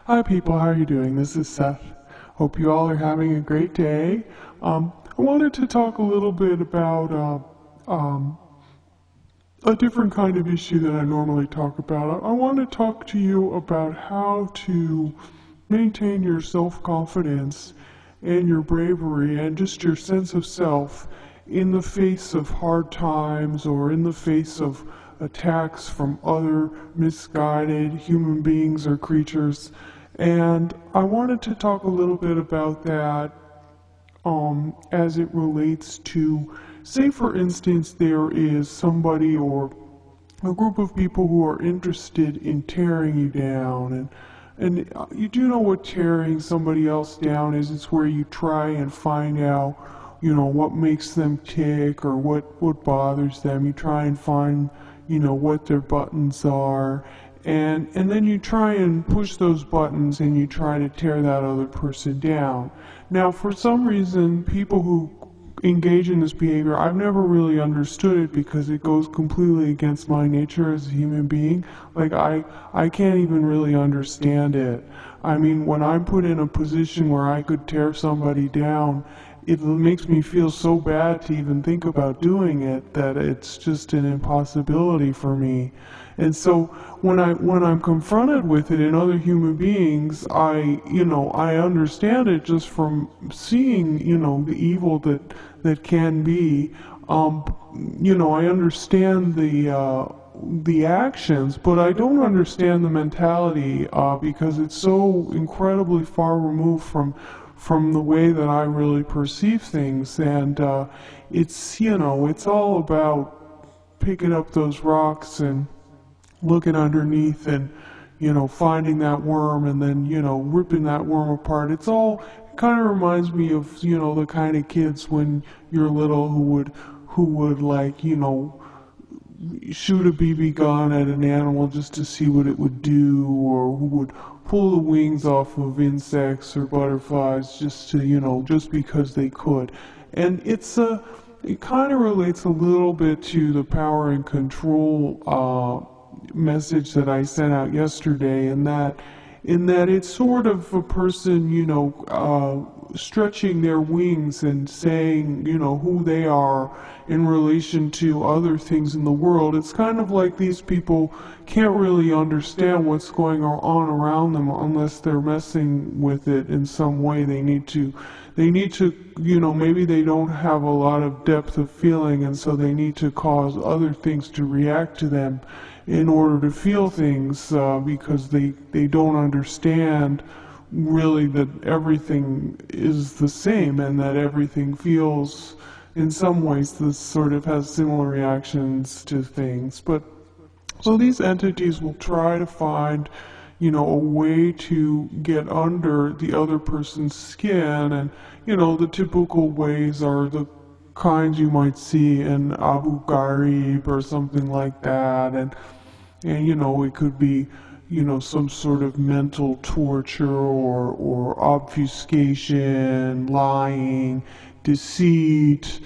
Hi people, how are you doing? This is Seth. Hope you all are having a great day. I wanted to talk a little bit about a different kind of issue that I normally talk about. I want to talk to you about how to maintain your self-confidence and your bravery and just your sense of self in the face of hard times or in the face of attacks from other misguided human beings or creatures. And I wanted to talk a little bit about that as it relates to, say for instance, there is somebody or a group of people who are interested in tearing you down. And you do know what tearing somebody else down is. It's where you try and find out, what makes them tick or what bothers them. You try and find, what their buttons are. And then you try and push those buttons and you try to tear that other person down. Now, for some reason, people who engage in this behavior, I've never really understood it because it goes completely against my nature as a human being. Like, I can't even really understand it. I mean, when I'm put in a position where I could tear somebody down, it makes me feel so bad to even think about doing it that it's just an impossibility for me. And so when I'm confronted with it in other human beings, I understand it just from seeing, the evil that can be. I understand the actions, but I don't understand the mentality because it's so incredibly far removed from the way that I really perceive things. And it's all about picking up those rocks and looking underneath and, finding that worm and then, ripping that worm apart. It kind of reminds me of, the kind of kids when you're little who would like, shoot a BB gun at an animal just to see what it would do, or who would pull the wings off of insects or butterflies just to, just because they could. And it kind of relates a little bit to the power and control message that I sent out yesterday, in that it's sort of a person, stretching their wings and saying, who they are in relation to other things in the world. It's kind of like these people can't really understand what's going on around them unless they're messing with it in some way. They need to, maybe they don't have a lot of depth of feeling, and so they need to cause other things to react to them in order to feel things, because they don't understand really that everything is the same and that everything feels in some ways this sort of has similar reactions to things. But so these entities will try to find, a way to get under the other person's skin, and the typical ways are the kinds you might see in Abu Ghraib or something like that. And it could be, some sort of mental torture or obfuscation, lying, deceit,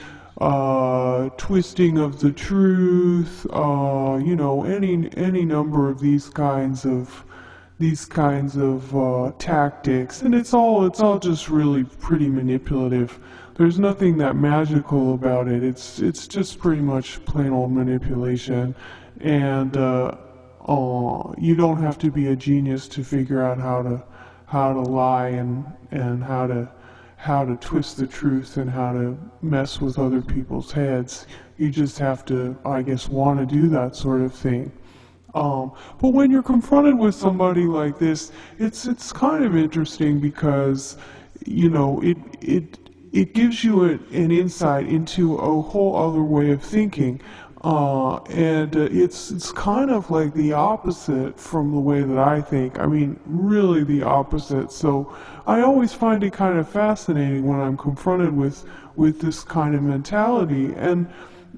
twisting of the truth, any number of these kinds of tactics. And it's all just really pretty manipulative. There's nothing that magical about it. It's just pretty much plain old manipulation. And you don't have to be a genius to figure out how to lie and how to twist the truth and how to mess with other people's heads. You just have to, I guess, want to do that sort of thing. But when you're confronted with somebody like this, it's kind of interesting because, it gives you an insight into a whole other way of thinking. And it's kind of like the opposite from the way that I think. I mean, really the opposite. So I always find it kind of fascinating when I'm confronted with this kind of mentality. And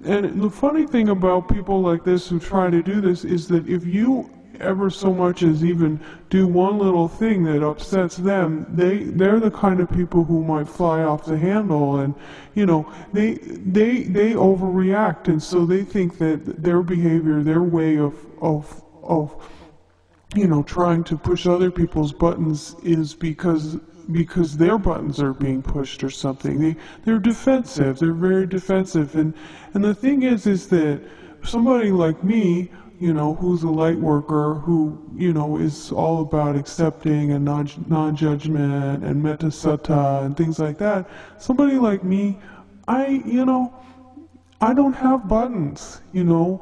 the funny thing about people like this who try to do this is that if you ever so much as even do one little thing that upsets them, they're the kind of people who might fly off the handle, and they overreact, and so they think that their behavior, their way of trying to push other people's buttons is because their buttons are being pushed or something. They're defensive. They're very defensive. And the thing is that somebody like me, who's a light worker, who, is all about accepting and non-judgment and metta sutta and things like that, somebody like me, I don't have buttons, sure,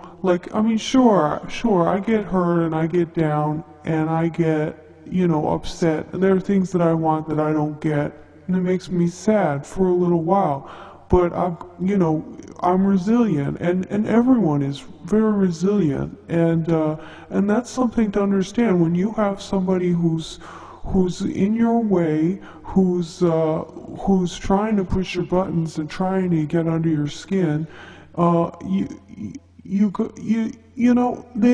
I get hurt and I get down and I get, upset. And there are things that I want that I don't get, and it makes me sad for a little while. But I'm resilient, and everyone is very resilient, and that's something to understand. When you have somebody who's in your way, who's trying to push your buttons and trying to get under your skin, they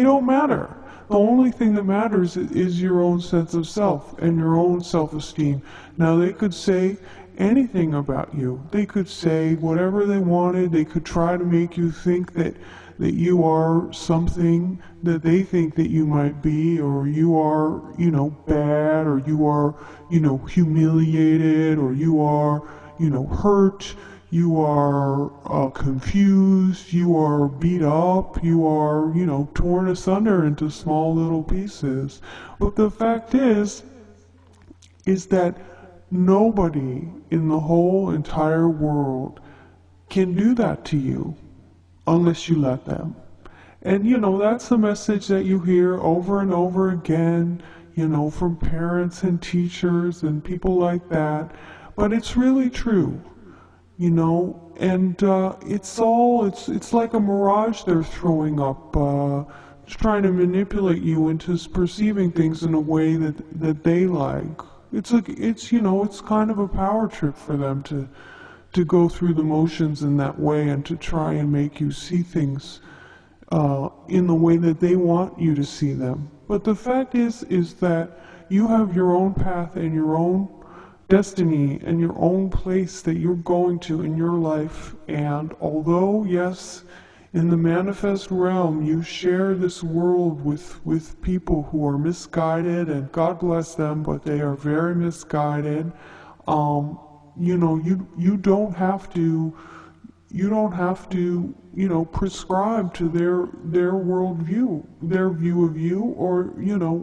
don't matter. The only thing that matters is your own sense of self and your own self-esteem. Now, they could say anything about you. They could say whatever they wanted. They could try to make you think that you are something that they think that you might be, or you are, bad, or you are, humiliated, or you are, hurt. You are confused, you are beat up, you are, torn asunder into small little pieces. But the fact is that nobody in the whole entire world can do that to you unless you let them. And, that's a message that you hear over and over again, from parents and teachers and people like that. But it's really true. And it's like a mirage they're throwing up, trying to manipulate you into perceiving things in a way that they like. It's kind of a power trip for them to go through the motions in that way and to try and make you see things in the way that they want you to see them. But the fact is that you have your own path and your own destiny and your own place that you're going to in your life. And although, yes, in the manifest realm you share this world with people who are misguided, and God bless them, but they are very misguided, you don't have to prescribe to their worldview, their view of you, or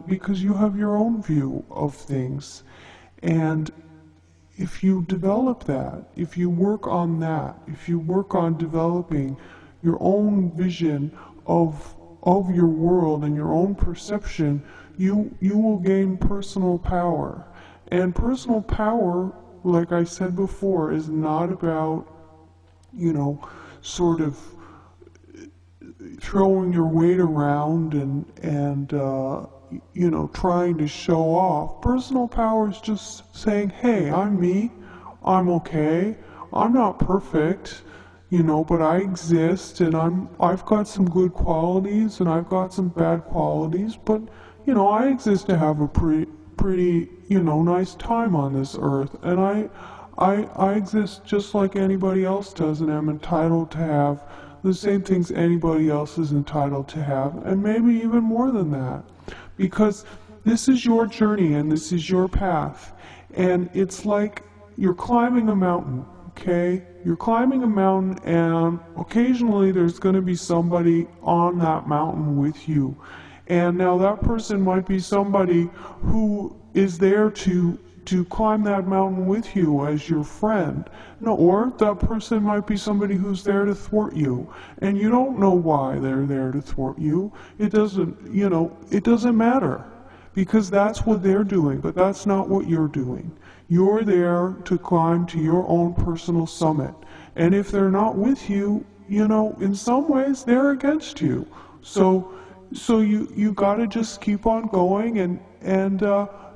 because you have your own view of things. And if you develop that, if you work on that, if you work on developing your own vision of your world and your own perception, you will gain personal power. And personal power, like I said before, is not about, sort of throwing your weight around and trying to show off. Personal power is just saying, hey, I'm me, I'm okay, I'm not perfect, but I exist, and I've got some good qualities and I've got some bad qualities, but I exist to have a pretty nice time on this earth, and I exist just like anybody else does, and I'm entitled to have the same things anybody else is entitled to have, and maybe even more than that. Because this is your journey and this is your path. And it's like you're climbing a mountain, okay? You're climbing a mountain, and occasionally there's going to be somebody on that mountain with you. And now that person might be somebody who is there to climb that mountain with you as your friend. No, or that person might be somebody who's there to thwart you, and you don't know why they're there to thwart you. It doesn't matter, because that's what they're doing, but that's not what you're doing. You're there to climb to your own personal summit. And if they're not with you, in some ways they're against you. So you gotta just keep on going, and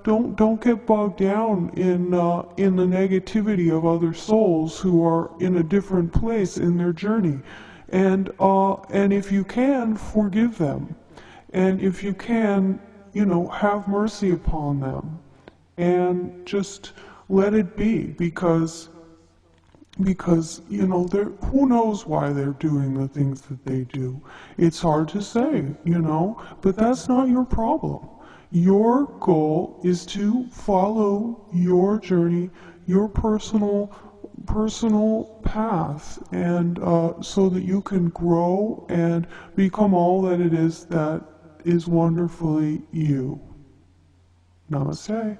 don't get bogged down in the negativity of other souls who are in a different place in their journey. And if you can, forgive them. And if you can, have mercy upon them. And just let it be, because who knows why they're doing the things that they do. It's hard to say, but that's not your problem. Your goal is to follow your journey, your personal path, and so that you can grow and become all that it is that is wonderfully you. Namaste.